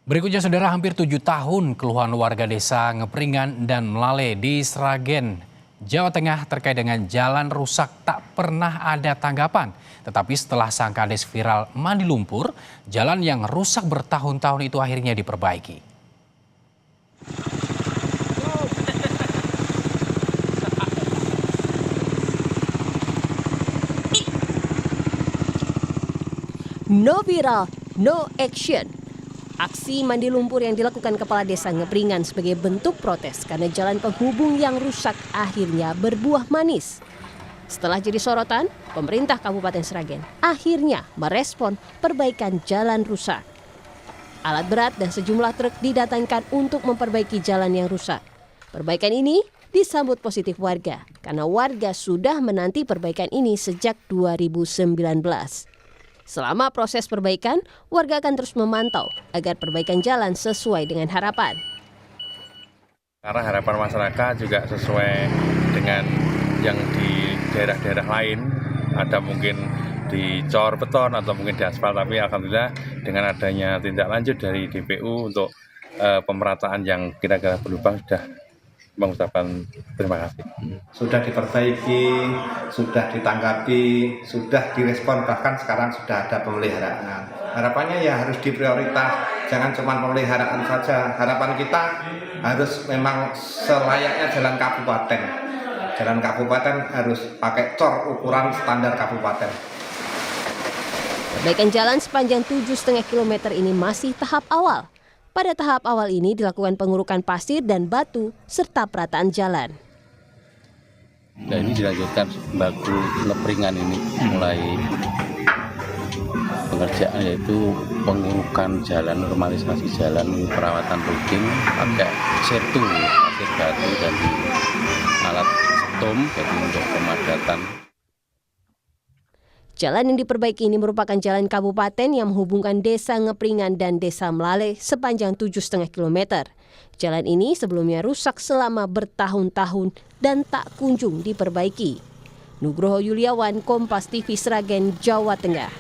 Berikutnya saudara, hampir 7 tahun keluhan warga desa Ngepringan dan Melale di Sragen, Jawa Tengah terkait dengan jalan rusak tak pernah ada tanggapan. Tetapi setelah sang kades viral mandi lumpur, jalan yang rusak bertahun-tahun itu akhirnya diperbaiki. No viral, no action. Aksi mandi lumpur yang dilakukan Kepala Desa Ngepringan sebagai bentuk protes karena jalan penghubung yang rusak akhirnya berbuah manis. Setelah jadi sorotan, pemerintah Kabupaten Sragen akhirnya merespon perbaikan jalan rusak. Alat berat dan sejumlah truk didatangkan untuk memperbaiki jalan yang rusak. Perbaikan ini disambut positif warga karena warga sudah menanti perbaikan ini sejak 2019. Selama proses perbaikan, warga akan terus memantau agar perbaikan jalan sesuai dengan harapan. Karena harapan masyarakat juga sesuai dengan yang di daerah-daerah lain, ada mungkin dicor beton atau mungkin diaspal, tapi alhamdulillah dengan adanya tindak lanjut dari DPU untuk pemerataan yang kira-kira berlubang sudah mengucapkan terima kasih. Sudah diperbaiki, sudah ditanggapi, sudah direspon, bahkan sekarang sudah ada pemeliharaan. Harapannya ya harus diprioritas, jangan cuma pemeliharaan saja. Harapan kita harus memang selayaknya jalan kabupaten. Jalan kabupaten harus pakai cor ukuran standar kabupaten. Perbaikan jalan sepanjang 7,5 km ini masih tahap awal. Pada tahap awal ini dilakukan pengurukan pasir dan batu serta perataan jalan. Dan ini dilanjutkan baku Ngepringan ini mulai pengerjaan yaitu pengurukan jalan, normalisasi jalan, perawatan loading pakai setu, pasir batu dan alat stom jadi untuk pemadatan. Jalan yang diperbaiki ini merupakan jalan kabupaten yang menghubungkan Desa Ngepringan dan Desa Melale sepanjang 7,5 km. Jalan ini sebelumnya rusak selama bertahun-tahun dan tak kunjung diperbaiki. Nugroho Yuliawan, Kompas TV Sragen, Jawa Tengah.